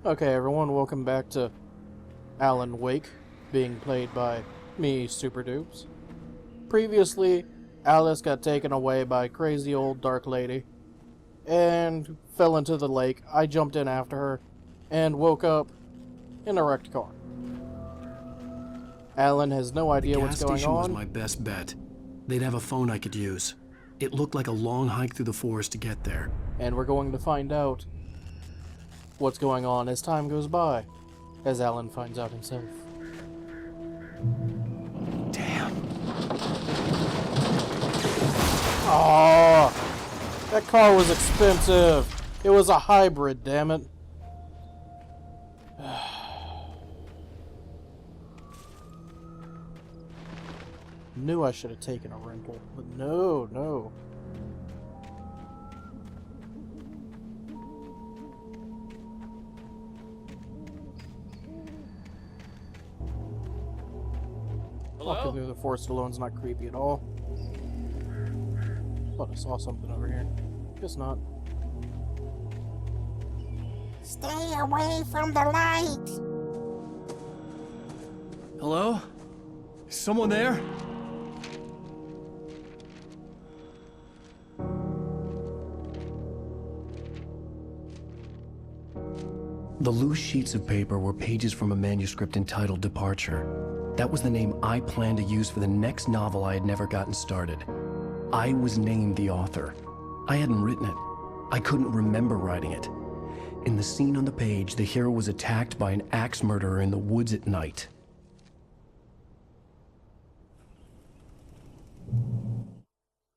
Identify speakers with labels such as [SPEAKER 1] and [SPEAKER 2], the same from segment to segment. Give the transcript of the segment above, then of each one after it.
[SPEAKER 1] Okay, everyone, welcome back to Alan Wake, being played by me, Super Dupes. Previously, Alice got taken away by a crazy old dark lady and fell into the lake. I jumped in after her and woke up in a wrecked car. Alan has no idea what's going
[SPEAKER 2] The gas station was
[SPEAKER 1] on.
[SPEAKER 2] my best bet. They'd have a phone I could use. It looked like a long hike through the forest to get there.
[SPEAKER 1] And we're going to find out what's going on as time goes by, as Alan finds out himself.
[SPEAKER 2] Damn.
[SPEAKER 1] Oh, that car was expensive. It was a hybrid, damn it. Knew I should have taken a rental, but no. Walking through the forest alone's not creepy at all. Thought I saw something over here. Guess not.
[SPEAKER 3] Stay away from the light!
[SPEAKER 4] Hello? Is someone there?
[SPEAKER 2] The loose sheets of paper were pages from a manuscript entitled Departure. That was the name I planned to use for the next novel I had never gotten started. I was named the author. I hadn't written it. I couldn't remember writing it. In the scene on the page, the hero was attacked by an axe murderer in the woods at night.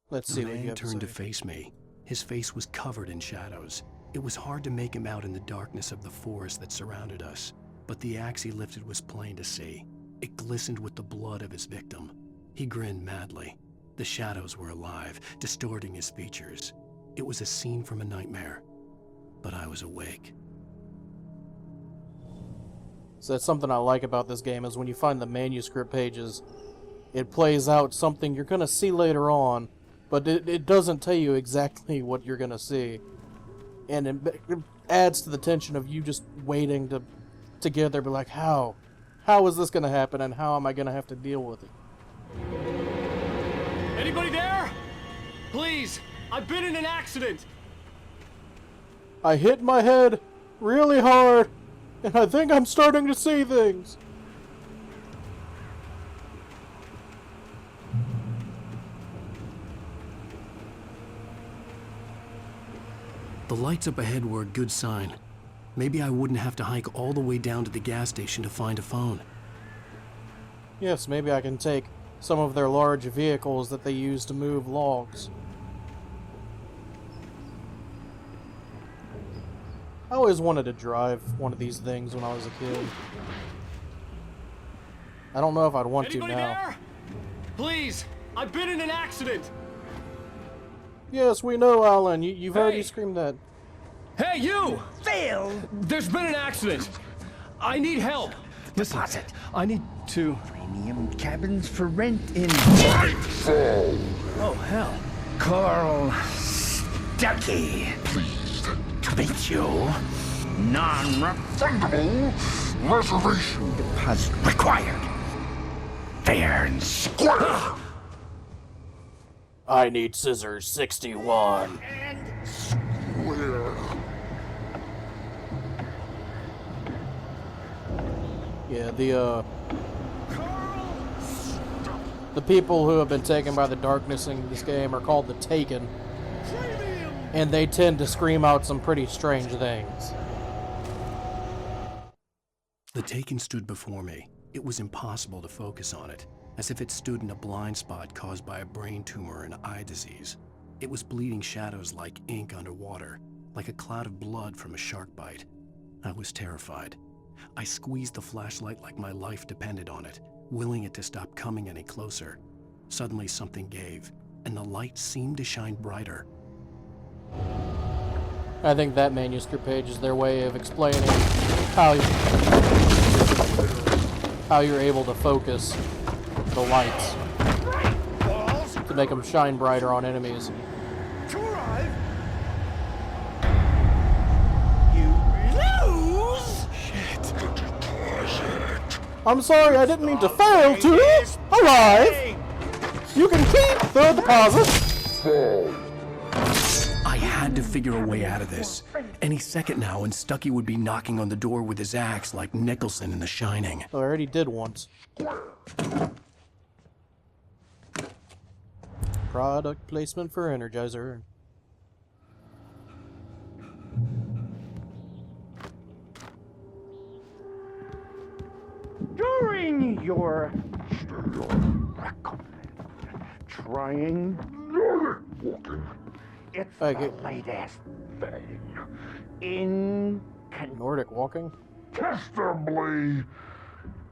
[SPEAKER 1] Let's see
[SPEAKER 2] The
[SPEAKER 1] what you
[SPEAKER 2] man
[SPEAKER 1] have to
[SPEAKER 2] turned to
[SPEAKER 1] say.
[SPEAKER 2] face me. His face was covered in shadows. It was hard to make him out in the darkness of the forest that surrounded us, but the axe he lifted was plain to see. It glistened with the blood of his victim. He grinned madly. The shadows were alive, distorting his features. It was a scene from a nightmare, but I was awake.
[SPEAKER 1] So that's something I like about this game, is when you find the manuscript pages, it plays out something you're gonna see later on, but it doesn't tell you exactly what you're gonna see. And it adds to the tension of you just waiting to get there, be like, how is this gonna happen, and how am I gonna have to deal with it?
[SPEAKER 4] Anybody there? Please, I've been in an accident.
[SPEAKER 1] I hit my head really hard, and I think I'm starting to see things.
[SPEAKER 2] The lights up ahead were a good sign. Maybe I wouldn't have to hike all the way down to the gas station to find a phone.
[SPEAKER 1] Yes, maybe I can take some of their large vehicles that they use to move logs. I always wanted to drive one of these things when I was a kid. I don't know if I'd want
[SPEAKER 4] Anybody
[SPEAKER 1] to now.
[SPEAKER 4] there? Please, I've been in an accident.
[SPEAKER 1] Yes, we know, Alan. You've already
[SPEAKER 4] Hey!
[SPEAKER 1] screamed that.
[SPEAKER 4] Hey, you!
[SPEAKER 3] Phil!
[SPEAKER 4] There's been an accident. I need help. Listen,
[SPEAKER 3] Deposit.
[SPEAKER 4] I need to...
[SPEAKER 3] Premium cabins for rent in
[SPEAKER 4] Oh, hell.
[SPEAKER 3] Carl Stuckey. Pleased to meet you. Non-refundable reservation deposit required. Fair and square.
[SPEAKER 1] I need scissors 61.
[SPEAKER 3] And square.
[SPEAKER 1] Yeah, the people who have been taken by the darkness in this game are called the Taken. And they tend to scream out some pretty strange things.
[SPEAKER 2] The Taken stood before me. It was impossible to focus on it, as if it stood in a blind spot caused by a brain tumor and eye disease. It was bleeding shadows like ink underwater, like a cloud of blood from a shark bite. I was terrified. I squeezed the flashlight like my life depended on it, willing it to stop coming any closer. Suddenly something gave, and the light seemed to shine brighter.
[SPEAKER 1] I think that manuscript page is their way of explaining how you're able to focus the lights to make them shine brighter on enemies.
[SPEAKER 3] To arrive. You lose.
[SPEAKER 1] I'm sorry, I didn't mean to fail to arrive. You can keep the deposit.
[SPEAKER 2] I had to figure a way out of this. Any second now, and Stucky would be knocking on the door with his axe like Nicholson in The Shining.
[SPEAKER 1] I already did once. Product placement for Energizer.
[SPEAKER 3] During your trying Nordic walking, it's
[SPEAKER 1] Okay.
[SPEAKER 3] the latest thing in
[SPEAKER 1] Nordic walking?
[SPEAKER 3] contestably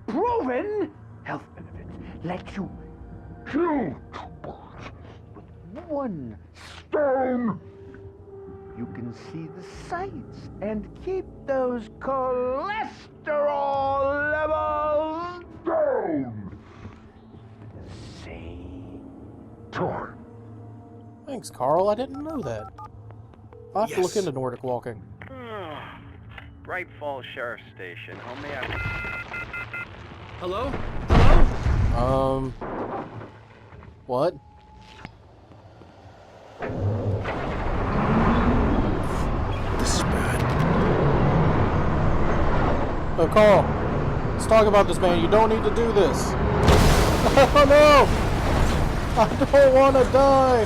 [SPEAKER 3] proven health benefits. Let you kill two birds with one stone. You can see the sights and keep those cholesterol levels down. At the same time.
[SPEAKER 1] Thanks, Carl. I didn't know that. I'll have to look
[SPEAKER 2] Yes.
[SPEAKER 1] into Nordic walking.
[SPEAKER 5] Bright Falls Sheriff Station. How may I...
[SPEAKER 4] Hello? Hello?
[SPEAKER 1] What?
[SPEAKER 2] This is bad.
[SPEAKER 1] Oh, Carl. Let's talk about this, man. You don't need to do this. Oh, no! I don't want to die!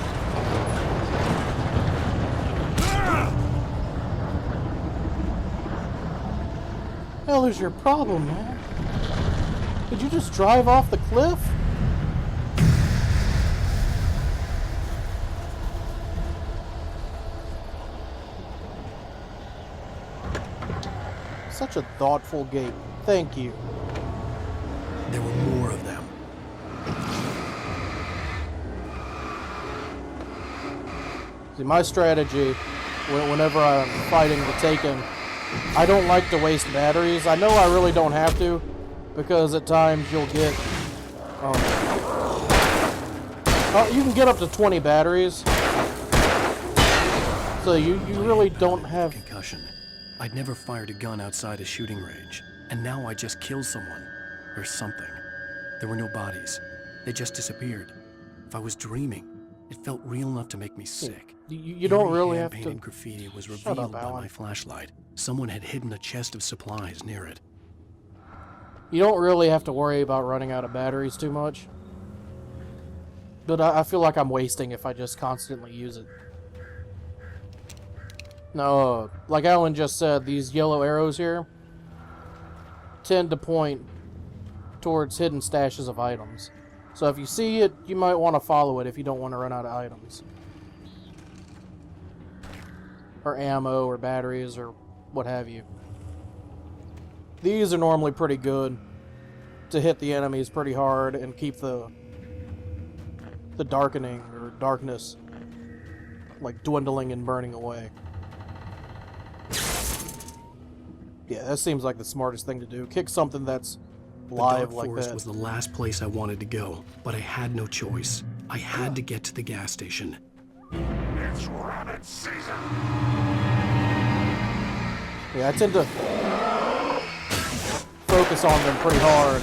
[SPEAKER 1] Hell is your problem, man? Did you just drive off the cliff? Such a thoughtful gate. Thank you.
[SPEAKER 2] There were more of them.
[SPEAKER 1] See, my strategy, whenever I'm fighting the Taken, I don't like to waste batteries. I know I really don't have to, because at times you'll get... you can get up to 20 batteries. So you really don't have...
[SPEAKER 2] Concussion. I'd never fired a gun outside a shooting range, and now I just killed someone. Or something. There were no bodies. They just disappeared. If I was dreaming, it felt real enough to make me sick.
[SPEAKER 1] You don't really have to...
[SPEAKER 2] Hand-painted graffiti was
[SPEAKER 1] Shut
[SPEAKER 2] revealed
[SPEAKER 1] up,
[SPEAKER 2] by
[SPEAKER 1] Alan.
[SPEAKER 2] my flashlight. Someone had hidden a chest of supplies near it.
[SPEAKER 1] You don't really have to worry about running out of batteries too much. But I feel like I'm wasting if I just constantly use it. No, like Alan just said, these yellow arrows here tend to point towards hidden stashes of items. So if you see it, you might want to follow it if you don't want to run out of items. Or ammo, or batteries, or what have you. These are normally pretty good to hit the enemies pretty hard and keep the darkening, or darkness, like dwindling and burning away. Yeah, that seems like the smartest thing to do. Kick something that's live
[SPEAKER 2] The dark
[SPEAKER 1] like
[SPEAKER 2] forest
[SPEAKER 1] that.
[SPEAKER 2] was the last place I wanted to go, but I had no choice. I had to get to the gas station.
[SPEAKER 3] It's rabbit season.
[SPEAKER 1] Yeah, I tend to focus on them pretty hard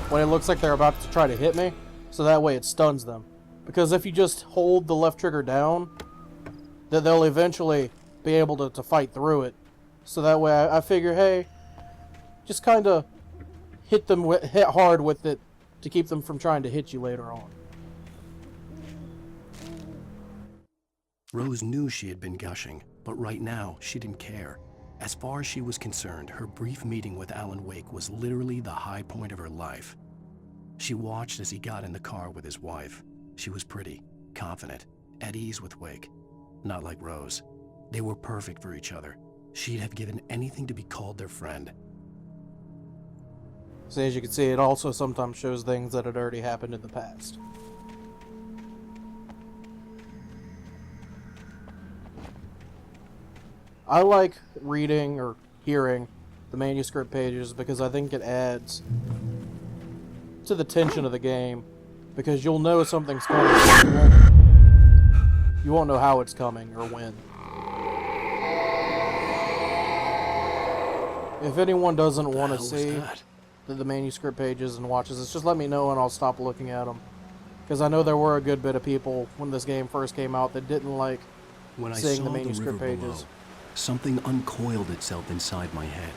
[SPEAKER 1] when it looks like they're about to try to hit me, so that way it stuns them. Because if you just hold the left trigger down, then they'll eventually be able to fight through it. So that way I figure, hey, just kind of hit hard with it to keep them from trying to hit you later on.
[SPEAKER 2] Rose knew she had been gushing, but right now she didn't care. As far as she was concerned, her brief meeting with Alan Wake was literally the high point of her life. She watched as he got in the car with his wife. She was pretty, confident, at ease with Wake. Not like Rose. They were perfect for each other. She'd have given anything to be called their friend.
[SPEAKER 1] So as you can see, it also sometimes shows things that had already happened in the past. I like reading or hearing the manuscript pages because I think it adds to the tension of the game, because you'll know something's coming. You won't know how it's coming or when. If anyone doesn't want to
[SPEAKER 2] What the hell was
[SPEAKER 1] see...
[SPEAKER 2] that?
[SPEAKER 1] the manuscript pages and watches this, just let me know and I'll stop looking at them. Because I know there were a good bit of people when this game first came out that didn't like
[SPEAKER 2] When I
[SPEAKER 1] seeing
[SPEAKER 2] saw
[SPEAKER 1] the
[SPEAKER 2] the
[SPEAKER 1] manuscript
[SPEAKER 2] river
[SPEAKER 1] pages.
[SPEAKER 2] below, something uncoiled itself inside my head.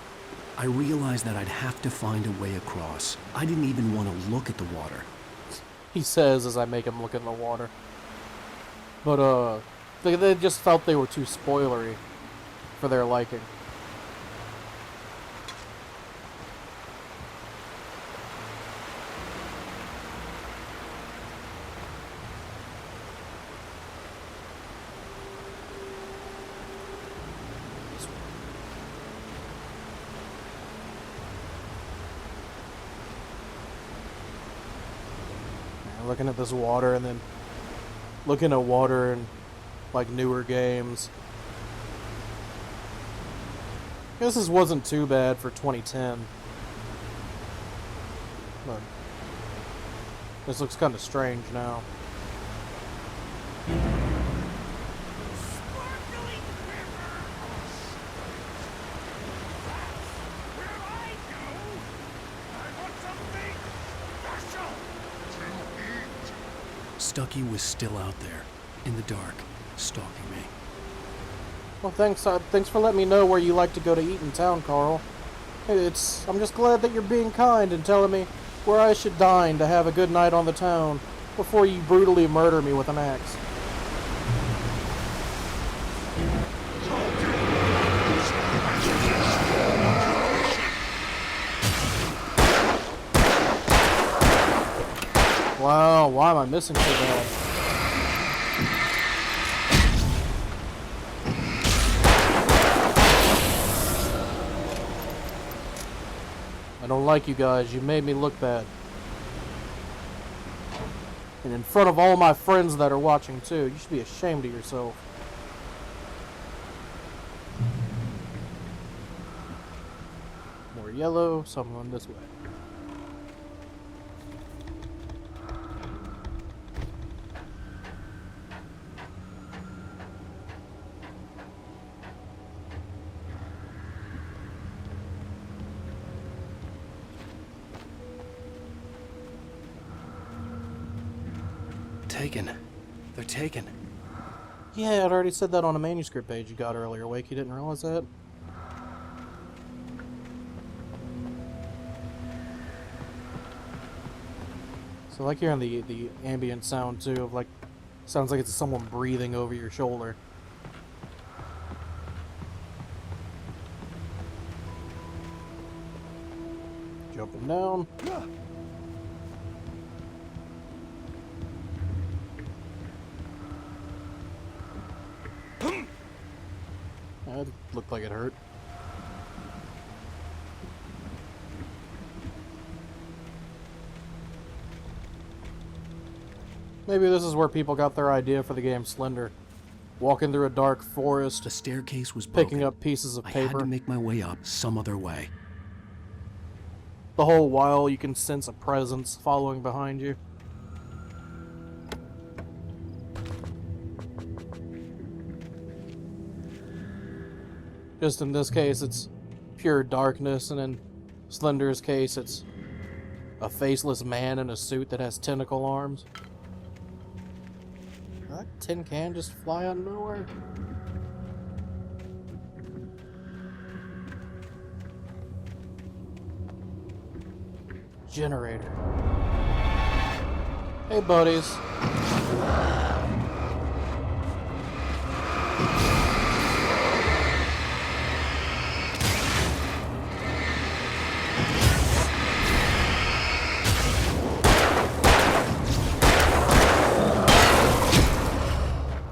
[SPEAKER 2] I realized that I'd have to find a way across. I didn't even want to look at the water.
[SPEAKER 1] He says as I make him look in the water. But, they just felt they were too spoilery for their liking. Looking at this water and then looking at water in like newer games. I guess this wasn't too bad for 2010. But this looks kind of strange now.
[SPEAKER 2] Stucky was still out there, in the dark, stalking me.
[SPEAKER 1] Well, thanks for letting me know where you like to go to eat in town, Carl. I'm just glad that you're being kind and telling me where I should dine to have a good night on the town before you brutally murder me with an axe. Wow, why am I missing so bad? I don't like you guys. You made me look bad. And in front of all my friends that are watching too. You should be ashamed of yourself. More yellow, someone this way.
[SPEAKER 2] Taken. They're taken.
[SPEAKER 1] Yeah, I'd already said that on a manuscript page you got earlier, Wake. You didn't realize that? So I like hearing the ambient sound too of like, sounds like it's someone breathing over your shoulder. Jumping down. That looked like it hurt. Maybe this is where people got their idea for the game Slender. Walking through a dark forest,
[SPEAKER 2] The staircase was
[SPEAKER 1] picking
[SPEAKER 2] broken.
[SPEAKER 1] up pieces of
[SPEAKER 2] I had
[SPEAKER 1] paper.
[SPEAKER 2] to make my way up some other way.
[SPEAKER 1] The whole while you can sense a presence following behind you. Just in this case, it's pure darkness, and in Slender's case, it's a faceless man in a suit that has tentacle arms. Did that tin can just fly out of nowhere? Generator. Hey, buddies.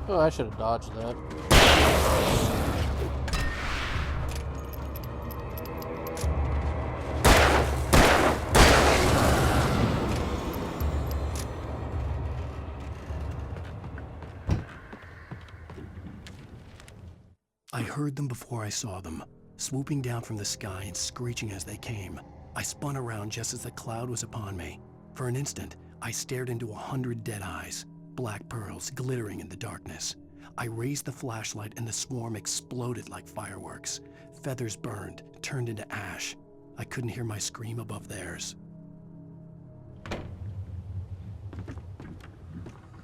[SPEAKER 1] Oh, I should have dodged that.
[SPEAKER 2] I heard them before I saw them, swooping down from the sky and screeching as they came. I spun around just as the cloud was upon me. For an instant, I stared into 100 dead eyes, black pearls glittering in the darkness. I raised the flashlight and the swarm exploded like fireworks. Feathers burned, turned into ash. I couldn't hear my scream above theirs.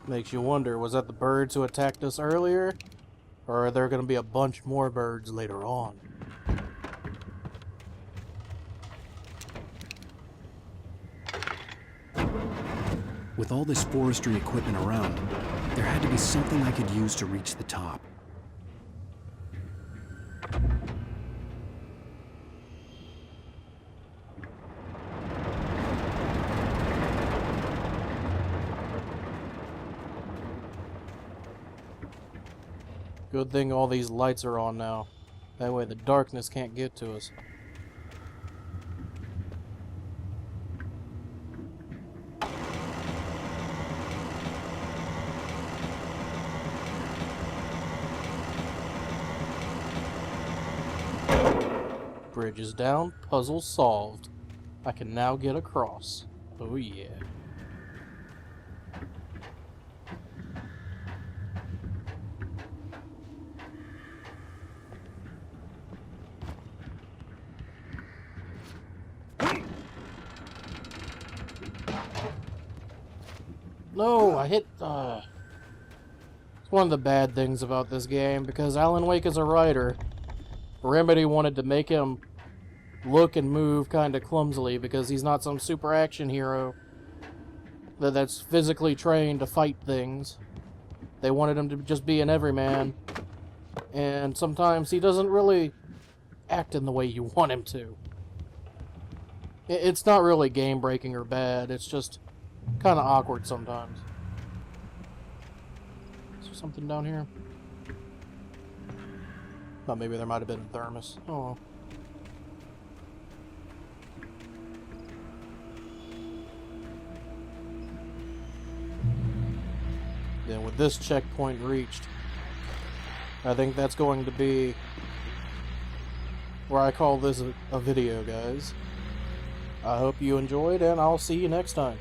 [SPEAKER 1] Makes you wonder, was that the birds who attacked us earlier? Or are there going to be a bunch more birds later on?
[SPEAKER 2] With all this forestry equipment around, there had to be something I could use to reach the top.
[SPEAKER 1] Good thing all these lights are on now. That way the darkness can't get to us. Bridge is down, puzzle solved. I can now get across. Oh yeah. No, I hit, It's one of the bad things about this game, because Alan Wake is a writer. Remedy wanted to make him look and move kind of clumsily, because he's not some super action hero that's physically trained to fight things. They wanted him to just be an everyman, and sometimes he doesn't really act in the way you want him to. It's not really game-breaking or bad, it's just kind of awkward sometimes. Is there something down here? Thought maybe there might have been a thermos. Oh. Then with this checkpoint reached, I think that's going to be where I call this a video, guys. I hope you enjoyed, and I'll see you next time.